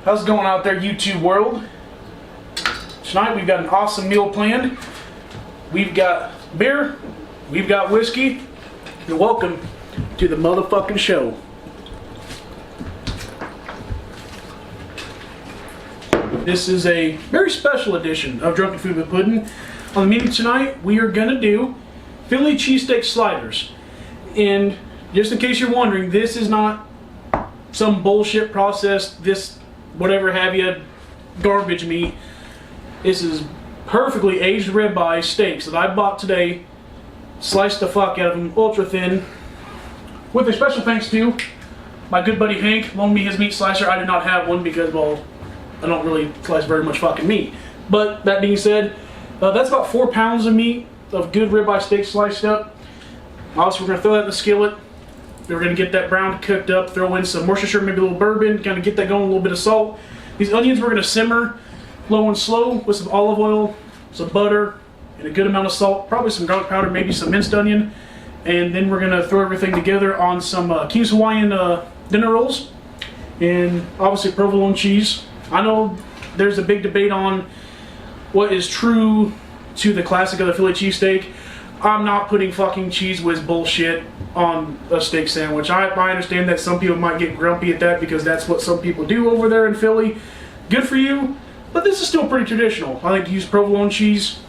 How's it going out there, YouTube world? Tonight we've got an awesome meal planned. We've got beer, we've got whiskey, and welcome to the motherfucking show. This is a very special edition of Drunken Food with Puddin. On the menu tonight, we are gonna do Philly cheesesteak sliders. And just in case you're wondering, this is not some bullshit processed, this whatever have you, garbage meat. This is perfectly aged ribeye steaks that I bought today, sliced the fuck out of them, ultra thin, with a special thanks to my good buddy Hank, loaned me his meat slicer. I did not have one because, well, I don't really slice very much fucking meat. But that being said, that's about 4 pounds of meat, of good ribeye steak sliced up. Also, we're going to throw that in the skillet. We're going to get that brown cooked up, throw in some Worcestershire, maybe a little bourbon, kind of get that going, a little bit of salt. These onions we're going to simmer low and slow with some olive oil, some butter, and a good amount of salt, probably some garlic powder, maybe some minced onion. And then we're going to throw everything together on some King's Hawaiian dinner rolls, and obviously provolone cheese. I know there's a big debate on what is true to the classic of the Philly cheesesteak. I'm not putting fucking Cheese Whiz bullshit on a steak sandwich. I understand that some people might get grumpy at that because that's what some people do over there in Philly. Good for you, but this is still pretty traditional. I like to use provolone cheese.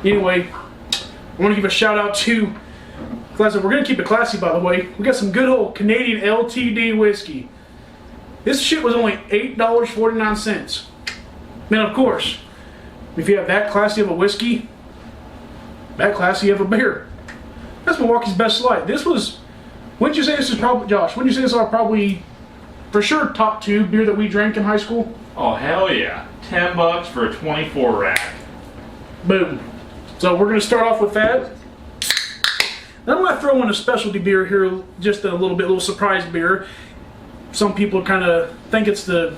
Anyway, I want to give a shout out to Classic. We're going to keep it classy, by the way. We got some good old Canadian LTD whiskey. This shit was only $8.49. Man, of course, if you have that classy of a whiskey, that classy of a beer, that's Milwaukee's Best Light. This was, wouldn't you say this is probably, Josh, wouldn't you say this are probably, for sure, top 2 beer that we drank in high school? Oh, hell yeah. $10 for a 24 rack. Boom. So we're going to start off with that. Then I'm going to throw in a specialty beer here, just a little surprise beer. Some people kind of think it's the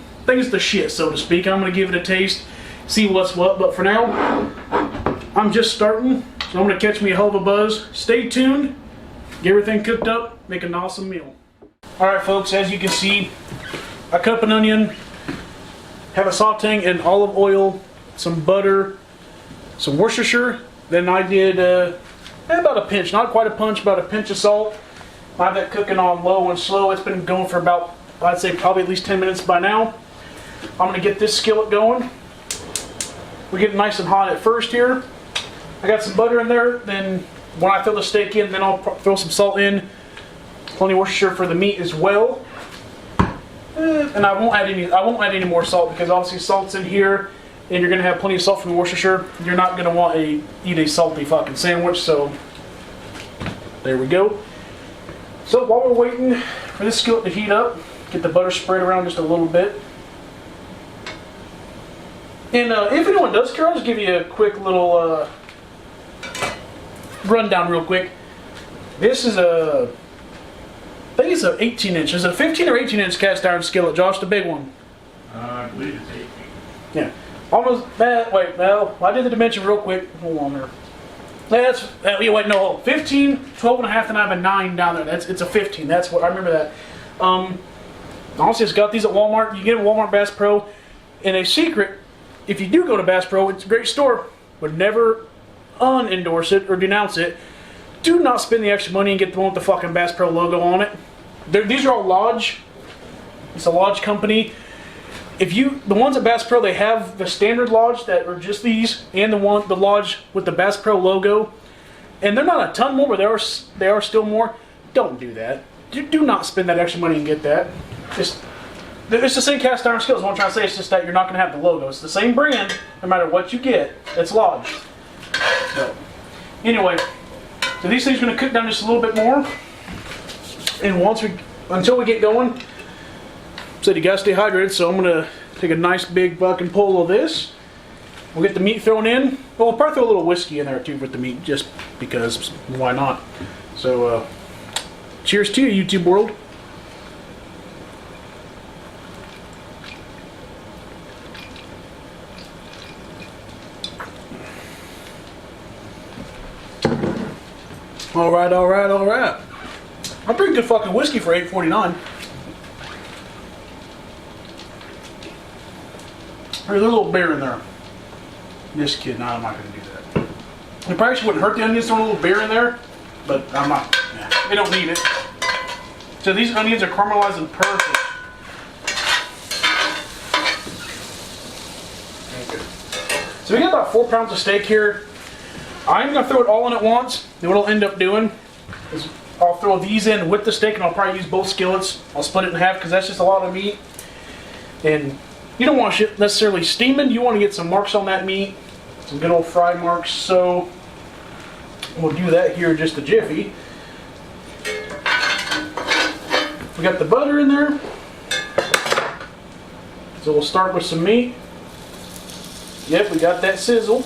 shit, so to speak. I'm going to give it a taste, see what's what. But for now, I'm just starting, so I'm going to catch me a hell of a buzz. Stay tuned, get everything cooked up, make an awesome meal. Alright folks, as you can see, I cut up an onion, have a sauteing in olive oil, some butter, some Worcestershire. Then I did about a pinch, not quite a punch, about a pinch of salt. I have that cooking on low and slow. It's been going for about, I'd say probably at least 10 minutes by now. I'm going to get this skillet going. We get it nice and hot at first here. I got some butter in there. Then when I throw the steak in, then I'll throw some salt in. Plenty of Worcestershire for the meat as well. And I won't add any more salt because obviously salt's in here, and you're going to have plenty of salt from the Worcestershire. You're not going to want to eat a salty fucking sandwich. So there we go. So while we're waiting for this skillet to heat up, get the butter spread around just a little bit. And if anyone does care, I'll just give you a quick little rundown real quick. This is I think it's an 18-inch. Is it a 15 or 18-inch cast iron skillet, Josh? The big one? I believe it's 18. Yeah. Almost, wait, well, I did the dimension real quick. Hold on there. That's, wait, no, 15, 12 and a half, and I have a 9 down there. It's a 15. That's what, I remember that. Honestly, it's got these at Walmart. You get them at Walmart Bass Pro. And a secret, if you do go to Bass Pro, it's a great store. Would never unendorse it or denounce it. Do not spend the extra money and get the one with the fucking Bass Pro logo on it. These are all Lodge. It's a Lodge company. The ones at Bass Pro, they have the standard Lodge that are just these, and the Lodge with the Bass Pro logo. And they're not a ton more, but they are still more. Don't do that. Do not spend that extra money and get that. It's the same cast iron skillet. What I'm trying to say is just that you're not going to have the logo. It's the same brand, no matter what you get. It's Lodge. So, anyway, so these things are going to cook down just a little bit more. And until we get going, said you gotta stay hydrated, so I'm gonna take a nice big fucking pull of this. We'll get the meat thrown in. Well, we'll probably throw a little whiskey in there too with the meat, just because, why not? So, cheers to you, YouTube world. All right, all right, all right. I'm pretty good fucking whiskey for $8.49. There's a little bear in there. Just kidding, I'm not going to do that. It probably wouldn't hurt the onions throwing a little bear in there, but I'm not. Yeah, they don't need it. So these onions are caramelizing perfect. Okay. So we got about 4 pounds of steak here. I'm going to throw it all in at once. And what I'll end up doing is I'll throw these in with the steak, and I'll probably use both skillets. I'll split it in half because that's just a lot of meat. And you don't want shit necessarily steaming. You want to get some marks on that meat. Some good old fry marks. So we'll do that here in just a jiffy. We got the butter in there. So we'll start with some meat. Yep, we got that sizzle.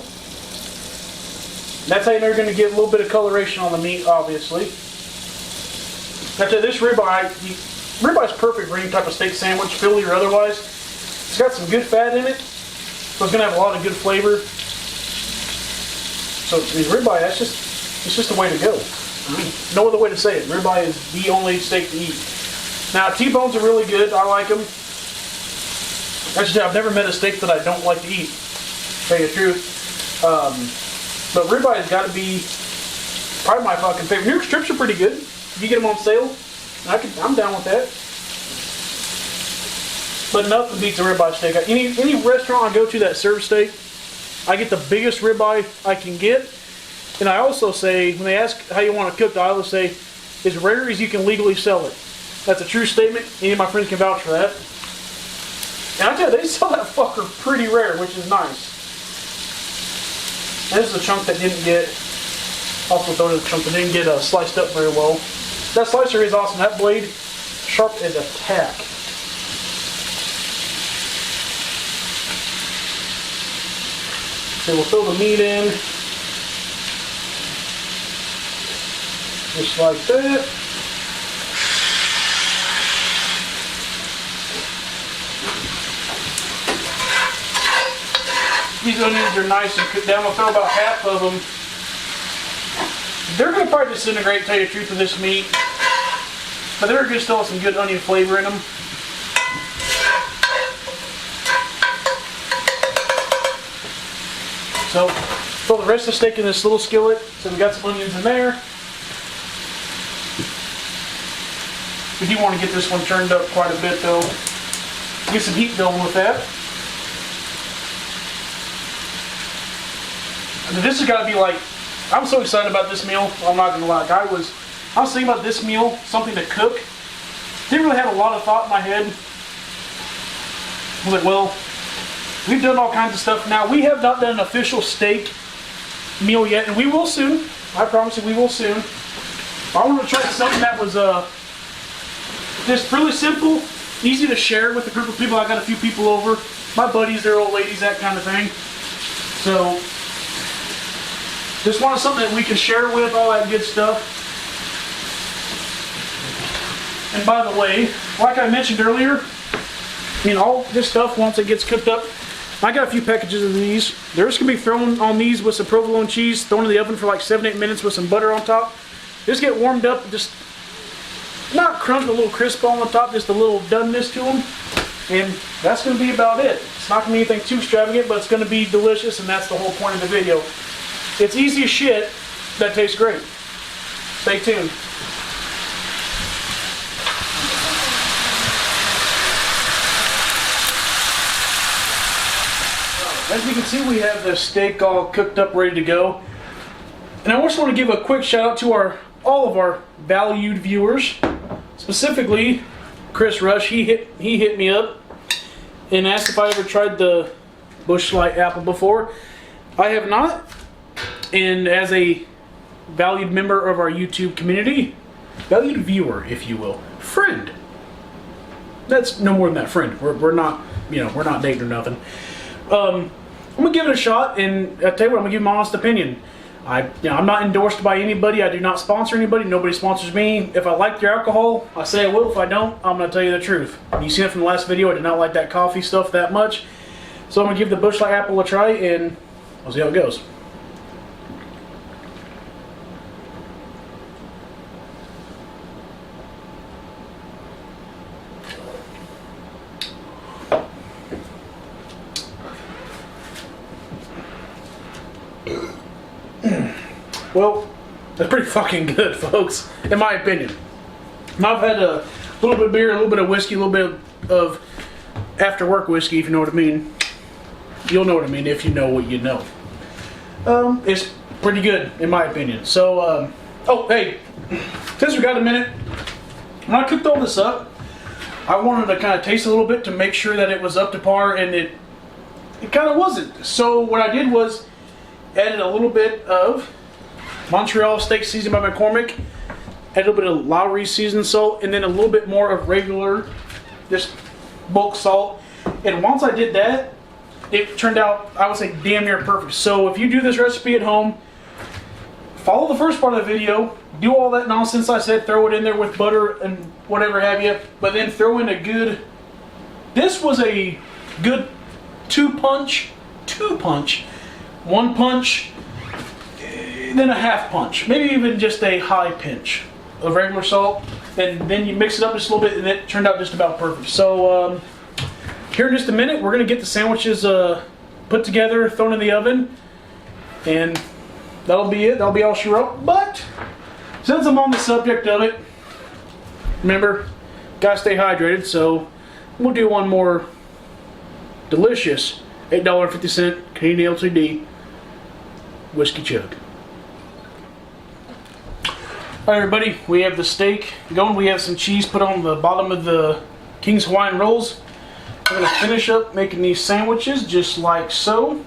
That's how you're going to get a little bit of coloration on the meat, obviously. After this ribeye is perfect for any type of steak sandwich, Philly or otherwise. It's got some good fat in it, so it's going to have a lot of good flavor. So these ribeye, it's just the way to go. I mean, no other way to say it. Ribeye is the only steak to eat. Now, T-bones are really good. I like them. Actually, I've never met a steak that I don't like to eat, to tell you the truth. But ribeye has got to be probably my fucking favorite. New York strips are pretty good. If you get them on sale, I'm down with that. But nothing beats a ribeye steak. Any restaurant I go to that serves steak, I get the biggest ribeye I can get. And I also say, when they ask how you want it cooked, I always say, as rare as you can legally sell it. That's a true statement. Any of my friends can vouch for that. And I tell you, they sell that fucker pretty rare, which is nice. And this is a chunk that didn't get, also thrown in a chunk that didn't get sliced up very well. That slicer is awesome. That blade, sharp as a tack. So we'll throw the meat in. Just like that. These onions are nice and cooked down. I'll throw about half of them. They're going to probably disintegrate, to tell you the truth, of this meat. But they're going to still have some good onion flavor in them. So, throw the rest of the steak in this little skillet. So we got some onions in there. We do want to get this one turned up quite a bit though. Get some heat going with that. And this has got to be like, I'm so excited about this meal, I'm not going to lie. I was thinking about this meal, something to cook. Didn't really have a lot of thought in my head. I was like, well, we've done all kinds of stuff. Now, we have not done an official steak meal yet, and we will soon. I promise you we will soon. I wanted to try something that was just really simple, easy to share with a group of people. I got a few people over, my buddies, they're old ladies, that kind of thing. So, just wanted something that we can share with, all that good stuff. And by the way, like I mentioned earlier, all this stuff, once it gets cooked up, I got a few packages of these. They're just going to be thrown on these with some provolone cheese, thrown in the oven for like 7-8 minutes with some butter on top. Just get warmed up, just not crunch, but a little crisp on the top, just a little doneness to them. And that's going to be about it. It's not going to be anything too extravagant, but it's going to be delicious, and that's the whole point of the video. It's easy as shit, that tastes great. Stay tuned. As you can see, we have the steak all cooked up, ready to go. And I just want to give a quick shout out to all of our valued viewers. Specifically, Chris Rush, he hit me up and asked if I ever tried the Busch Light apple before. I have not. And as a valued member of our YouTube community, valued viewer, if you will, friend. That's no more than that, friend. We're not, we're not dating or nothing. I'm gonna give it a shot, and I'll tell you what, I'm gonna give my honest opinion. I'm not endorsed by anybody. I do not sponsor anybody. Nobody sponsors me. If I like your alcohol, I say I will. If I don't, I'm gonna tell you the truth. You seen it from the last video. I did not like that coffee stuff that much, so I'm gonna give the Busch Light apple a try, and we'll see how it goes. Well, that's pretty fucking good, folks, in my opinion. I've had a little bit of beer, a little bit of whiskey, a little bit of after work whiskey, if you know what I mean. You'll know what I mean if you know what you know. It's pretty good, in my opinion. So, oh, hey, since we got a minute, when I cooked all this up, I wanted to kind of taste a little bit to make sure that it was up to par, and it kind of wasn't. So what I did was added a little bit of Montreal steak seasoned by McCormick, added a little bit of Lowry seasoned salt, and then a little bit more of regular, just bulk salt. And once I did that, it turned out, I would say, damn near perfect. So if you do this recipe at home, follow the first part of the video, do all that nonsense I said, throw it in there with butter and whatever have you, but then throw in a good, this was a good two punch, one punch, then a half punch, maybe even just a high pinch of regular salt, and then you mix it up just a little bit, and it turned out just about perfect. So here in just a minute, we're going to get the sandwiches put together, thrown in the oven, and that'll be it. That'll be all she wrote. But since I'm on the subject of it, remember, gotta stay hydrated, so we'll do one more delicious $8.50 Canadian LTD whiskey chug. Alright everybody, we have the steak going. We have some cheese put on the bottom of the King's Hawaiian rolls. We're going to finish up making these sandwiches just like so.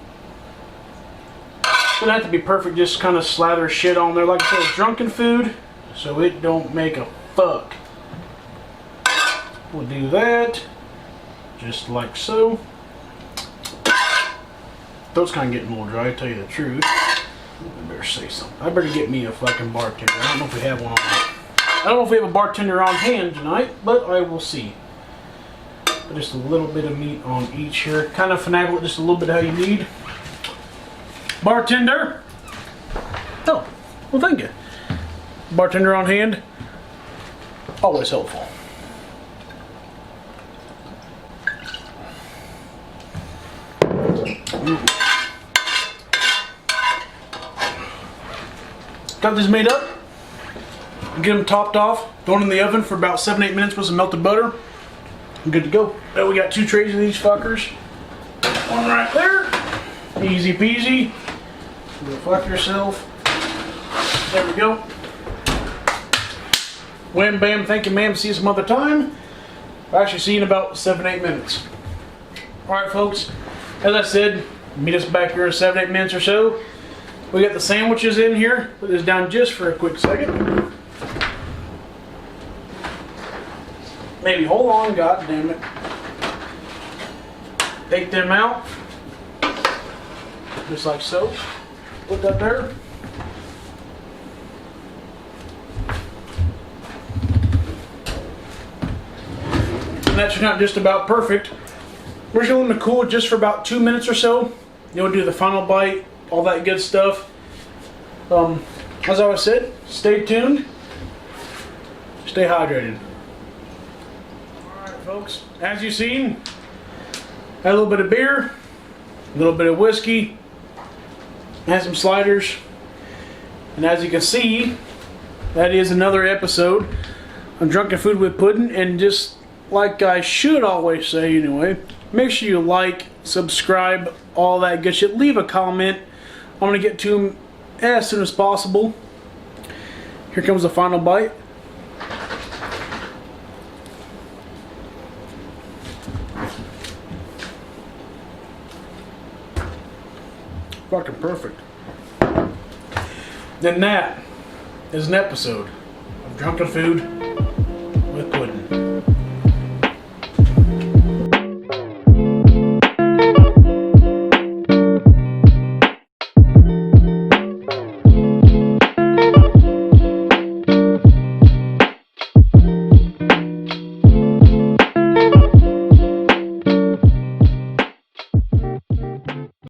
Doesn't have to be perfect, just kind of slather shit on there. Like I said, it's drunken food, so it don't make a fuck. We'll do that, just like so. Those kind of getting a little dry, to tell you the truth. I better say something. I better get me a fucking bartender. I don't know if we have one on. I don't know if we have a bartender on hand tonight, but I will see. Just a little bit of meat on each here. Kind of finagle it just a little bit how you need. Bartender. Oh, well thank you. Bartender on hand. Always helpful. Got these made up. Get them topped off. Thrown in the oven for about 7-8 minutes with some melted butter. I'm good to go. Now we got 2 trays of these fuckers. One right there. Easy peasy. Go fuck yourself. There we go. Wham bam, thank you ma'am, see you some other time. I'll actually see you in about 7-8 minutes. Alright folks, as I said, meet us back here in 7-8 minutes or so. We got the sandwiches in here. Put this down just for a quick second. Maybe hold on, god damn it. Take them out. Just like so. Put that there. And that turned out just about perfect. We're just going to cool it just for about 2 minutes or so. Then we'll do the final bite, all that good stuff. As I said, stay tuned. Stay hydrated. Alright folks, as you've seen, had a little bit of beer, a little bit of whiskey, and some sliders. And as you can see, that is another episode of Drunken Food with Puddin'. And just like I should always say anyway, make sure you like, subscribe, all that good shit. Leave a comment. I'm going to get to them as soon as possible. Here comes the final bite. Fucking perfect. Then that is an episode of Drunken Food with Puddin'.